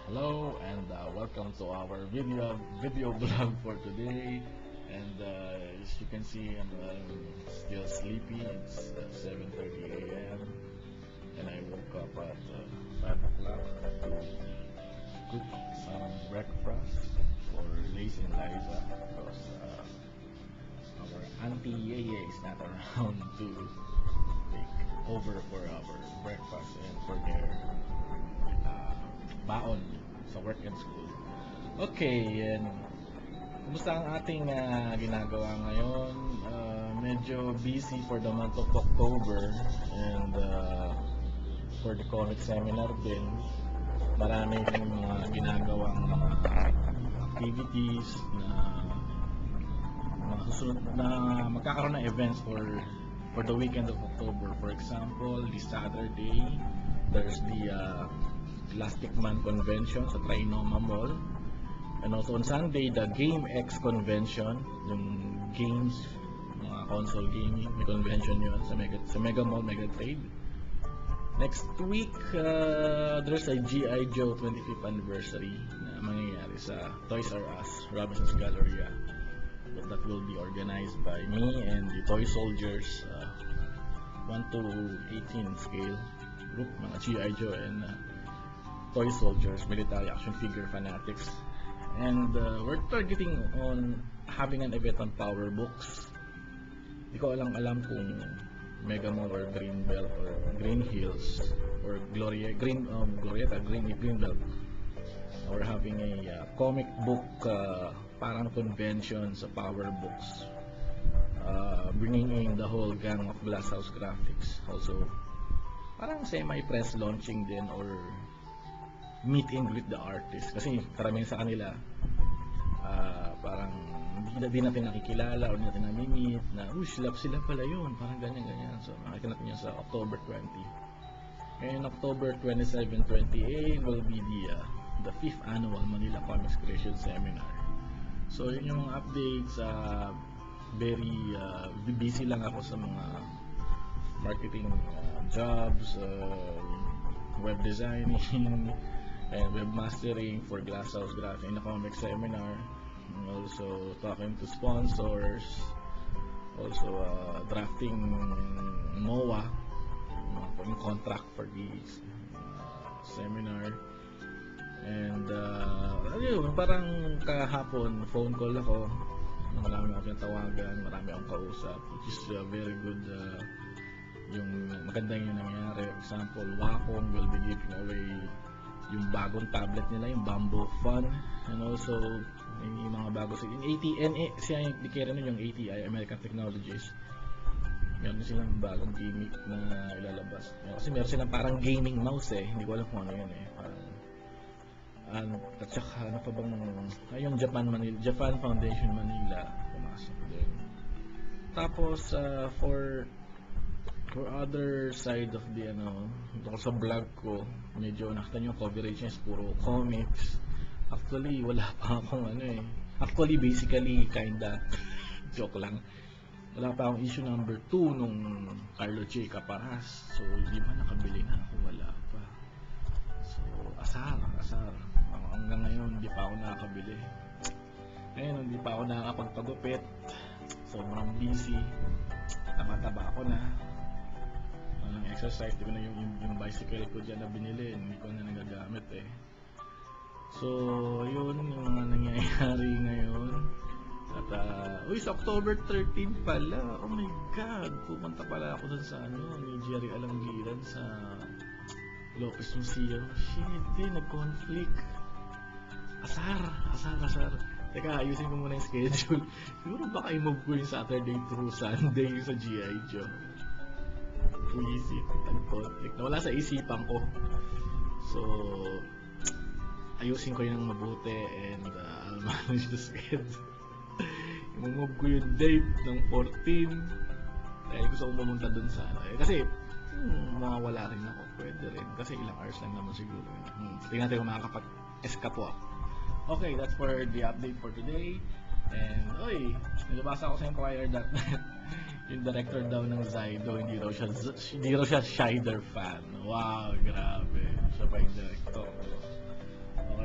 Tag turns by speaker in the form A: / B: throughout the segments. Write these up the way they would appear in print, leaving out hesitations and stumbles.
A: Hello and welcome to our video vlog for today. And as you can see, I'm still sleepy. It's 7:30 a.m. and I woke up at 5 o'clock to cook some breakfast for Lace and Liza because our Auntie Yeye is not around to take over for our breakfast and for their uh, baon sa work and school. Okay, and kumusta ang ating ginagawa ngayon? Medyo busy for the month of October and for the comic seminar din. Marami rin mga ginagawang mga activities na susunod na magkakaroon ng events for the weekend of October. For example, this Saturday, there's the Plastic Man Convention sa Trinoma Mall. And also on Sunday, the Game X Convention, yung games, mga console gaming, may convention yun sa Mega Mall, Mega Trade. Next week, there's a G.I. Joe 25th anniversary na mangyayari sa Toys R Us, Robinson's Galleria. That will be organized by me and the Toy Soldiers 1 to 18 scale group, mga G.I. Joe and Toy Soldiers, military action figure fanatics. And we're targeting on having an event on Power Books. Hindi ko alam kung Mega Mall or Greenbelt or Green Hills or Glorieta, Greenbelt. We're having a comic book parang convention sa Power Books, bringing in the whole gang of Glass House Graphics. Also, parang semi-press launching din or meet and greet the artist. Kasi karamihan sa kanila, parang di natin nakikilala or di natin nami-meet na, sila pala yun, parang ganyan. So, makikita natin yun sa October 20. And October 27-28 will be the 5th annual Manila Comics Creation Seminar. So yun yung updates. Very busy lang ako sa mga marketing jobs, web designing and webmastering for Glasshouse Graphics in the comic seminar, and also talking to sponsors, also drafting MOA, yung contract for the seminar. And parang kahapon phone call ako, marami akong tawagan, marami akong kausap, which is very good. Yung maganda yung nangyari. For example, Wacom will be giving away yung bagong tablet nila, yung Bamboo Fun, and also yung mga bago yung ATN, siya yung dikera nun, yung ATI, American Technologies. Meron silang bagong gimmick na ilalabas. Kasi meron silang parang gaming mouse hindi ko alam kung ano yun parang at saka ano pa bang yung Japan Foundation Manila pumasok din. Tapos for other side of the sa vlog ko, medyo nakita nyo coverage niya is puro comics. Actually wala pa akong actually basically kinda joke lang, wala pa akong issue number 2 nung Carlo J. Caparas. So di ba nakabili na ako? Wala pa. So asar hanggang ngayon hindi pa ako nakakabili. Ngayon hindi pa ako nakakapagpagupit, sobrang busy, tama-taba ako na ng exercise. Di ko na yung bicycle ko dyan na binili, hindi ko na nagagamit So yun yung mga nangyayari ngayon. At sa October 13 pala, oh my god, pupunta pala ako dun sa ni Jerry Alangiran sa Lopez Museum. Shit, nag-conflict. Asar. Teka, ayusin ko muna yung schedule. Siguro baka i-move ko yung Saturday through Sunday sa G.I. Joe. Puisip, nag-conflict. Nawala sa isipan ko. So, ayusin ko yung mabuti and I'll manage the schedule. I-move ko yung date ng 14 dahil gusto kong pumunta dun sa kasi mawawala rin ako. Pwede rin. Kasi ilang hours lang naman siguro. Tingnan natin kung makakapag-escapo ako. Okay, that's for the update for today. And, nabasa ko sa Inquirer.net yung director daw ng Zydo, hindi raw siya Scheider fan. Wow, grabe. Siya pa yung director. Okay.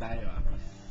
A: tayo. Peace.